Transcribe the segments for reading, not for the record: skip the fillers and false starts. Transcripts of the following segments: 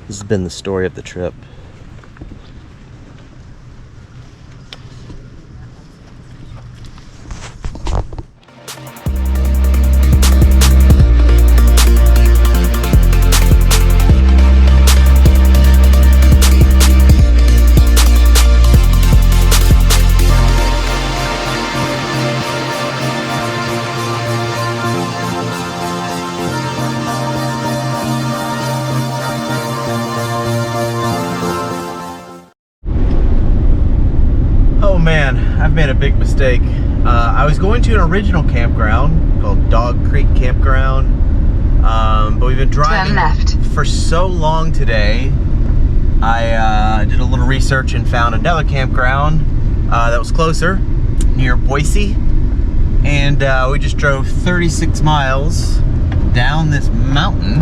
This has been the story of the trip. Oh man, I've made a big mistake. I was going to an original campground called Dog Creek Campground, but we've been driving for so long today. I did a little research and found another campground that was closer, near Boise, and we just drove 36 miles down this mountain.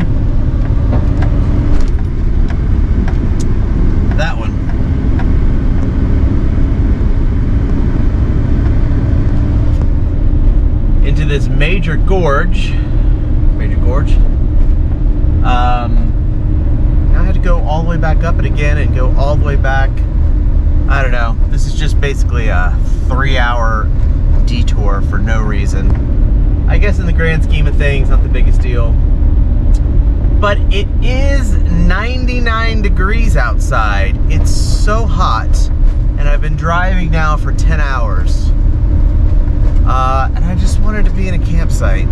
That one. Into this major gorge. Now I had to go all the way back up it again and go all the way back. I don't know. This is just basically a 3-hour detour for no reason. I guess in the grand scheme of things, not the biggest deal. But it is 99 degrees outside. It's so hot, and I've been driving now for 10 hours. And I just wanted to be in a campsite.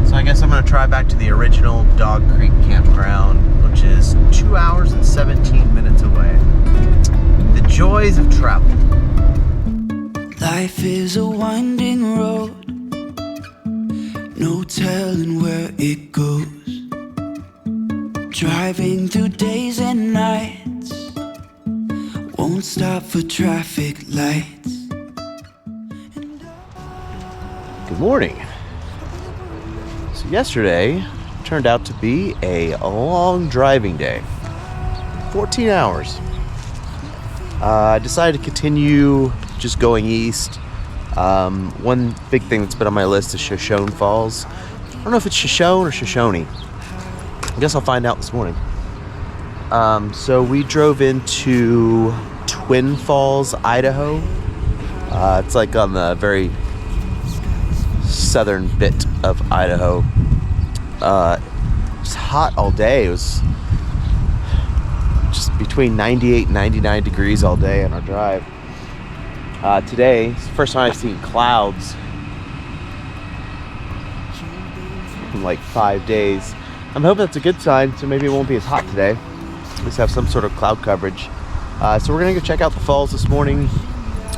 So I guess I'm going to try back to the original Dog Creek campground, which is 2 hours and 17 minutes away. The joys of travel. Life is a winding road, no telling where it goes. Driving through days and nights, won't stop for traffic lights. Good morning. So yesterday turned out to be a long driving day. 14 hours. I decided to continue just going east. One big thing that's been on my list is Shoshone Falls. I don't know if it's Shoshone or Shoshone. I guess I'll find out this morning. So we drove into Twin Falls, Idaho. It's like on the very southern bit of Idaho. It's hot all day. It was just between 98 and 99 degrees all day on our drive. Today, it's the first time I've seen clouds in like 5 days. I'm hoping that's a good sign, so maybe it won't be as hot today. At least have some sort of cloud coverage. So we're gonna go check out the falls this morning.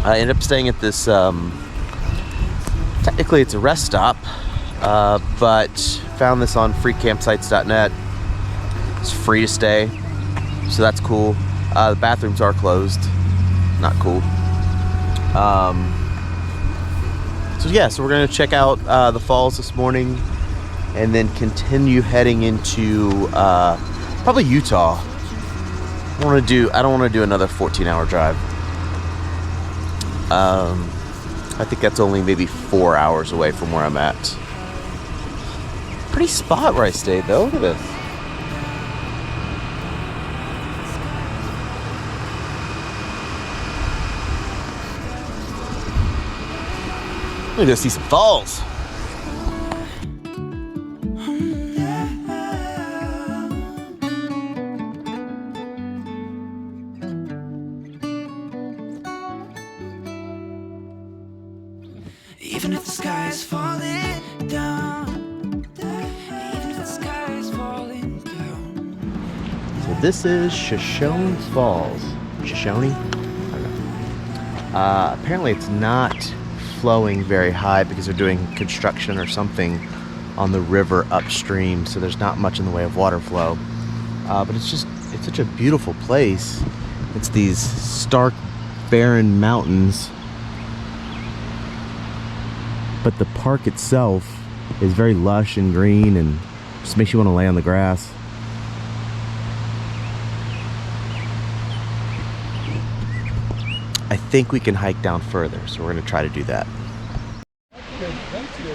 I ended up staying at this, technically it's a rest stop, but found this on freecampsites.net. It's free to stay, so that's cool. The bathrooms are closed, not cool. So we're gonna check out the falls this morning, and then continue heading into probably Utah. I don't want to do another 14-hour drive. I think that's only maybe 4 hours away from where I'm at. Pretty spot where I stayed though. Look at this. I'm gonna go see some falls. Even if the sky is falling down, even if the sky is falling down. So this is Shoshone Falls. Shoshone? I don't know. Apparently it's not flowing very high because they're doing construction or something on the river upstream, so there's not much in the way of water flow. But it's such a beautiful place. It's these stark, barren mountains, but the park itself is very lush and green and just makes you want to lay on the grass. I think we can hike down further, so we're going to try to do that.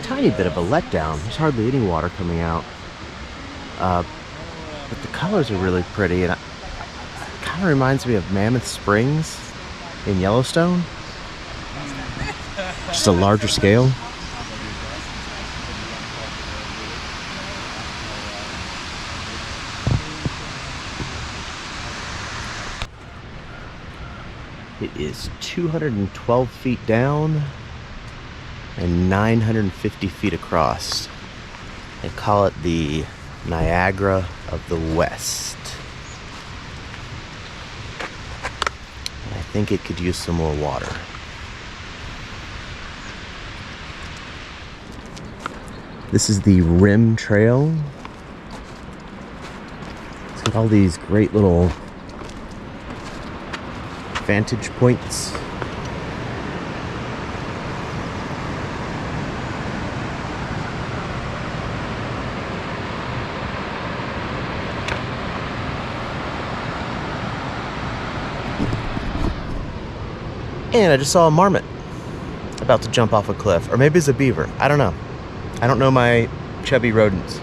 Tiny bit of a letdown. There's hardly any water coming out. but the colors are really pretty, and it kind of reminds me of Mammoth Springs in Yellowstone. Just a larger scale. It is 212 feet down and 950 feet across. They call it the Niagara of the West. And I think it could use some more water. This is the Rim Trail. It's got all these great little vantage points. And I just saw a marmot about to jump off a cliff, or maybe it's a beaver. I don't know. I don't know my chubby rodents.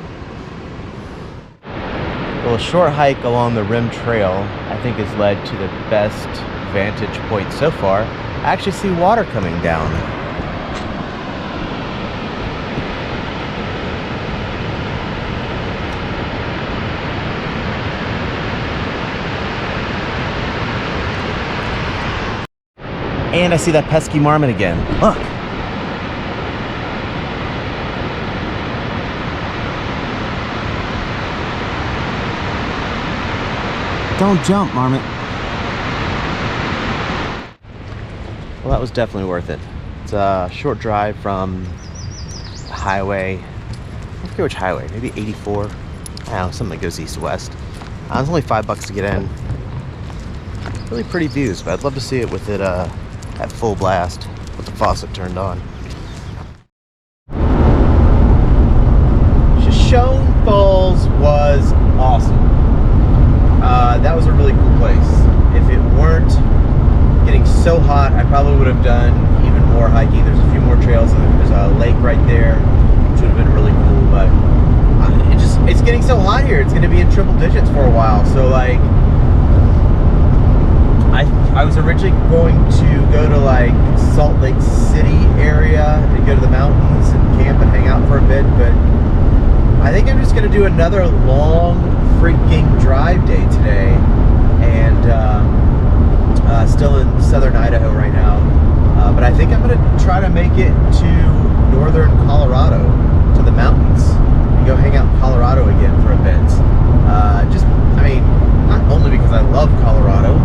Well, a short hike along the Rim Trail, I think, has led to the best vantage point so far. I actually see water coming down. And I see that pesky marmot again. Look! Don't jump, marmot. Well, that was definitely worth it. It's a short drive from the highway. I forget which highway, maybe 84. I don't know, something that goes east-west. It's only $5 to get in. Really pretty views, but I'd love to see it with it at full blast, with the faucet turned on. Shoshone Falls was awesome. That was a really cool place. If it weren't getting so hot, I probably would have done even more hiking. There's a few more trails, and there's a lake right there, which would have been really cool, but it's getting so hot here. It's going to be in triple digits for a while, so like I was originally going to go to like Salt Lake City area and go to the mountains and camp and hang out for a bit, but I think I'm just going to do another long freaking drive day today, and still in southern Idaho right now, but I think I'm going to try to make it to northern Colorado, to the mountains, and go hang out in Colorado again for a bit. Not only because I love Colorado,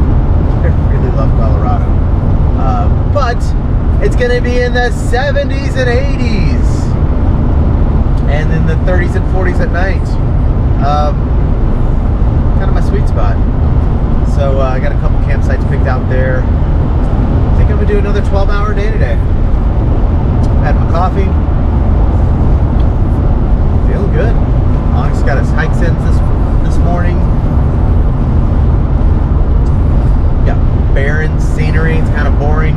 I really love Colorado, but it's going to be in the 70s and 80s, and in the 30s and 40s at night. Kind of my sweet spot. So I got a couple campsites picked out there. I think I'm going to do another 12-hour day today. Had my coffee. Feeling good. Alex got his hikes in this morning. Got barren scenery. It's kind of boring.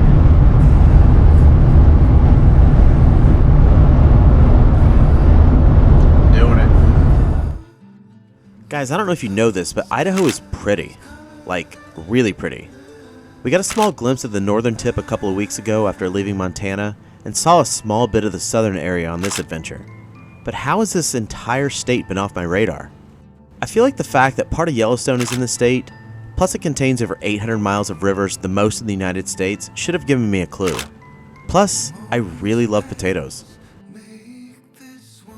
Doing it. Guys, I don't know if you know this, but Idaho is pretty. Like, really pretty. We got a small glimpse of the northern tip a couple of weeks ago after leaving Montana, and saw a small bit of the southern area on this adventure. But how has this entire state been off my radar? I feel like the fact that part of Yellowstone is in the state, plus it contains over 800 miles of rivers, the most in the United States, should have given me a clue. Plus, I really love potatoes.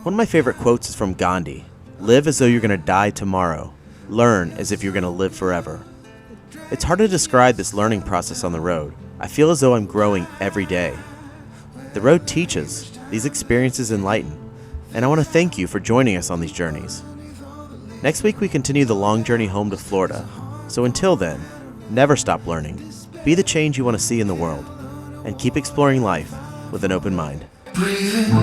One of my favorite quotes is from Gandhi: "Live as though you're going to die tomorrow. Learn as if you're going to live forever." It's hard to describe this learning process on the road. I feel as though I'm growing every day. The road teaches, these experiences enlighten, and I want to thank you for joining us on these journeys. Next week we continue the long journey home to Florida, so until then, never stop learning, be the change you want to see in the world, and keep exploring life with an open mind. Breathing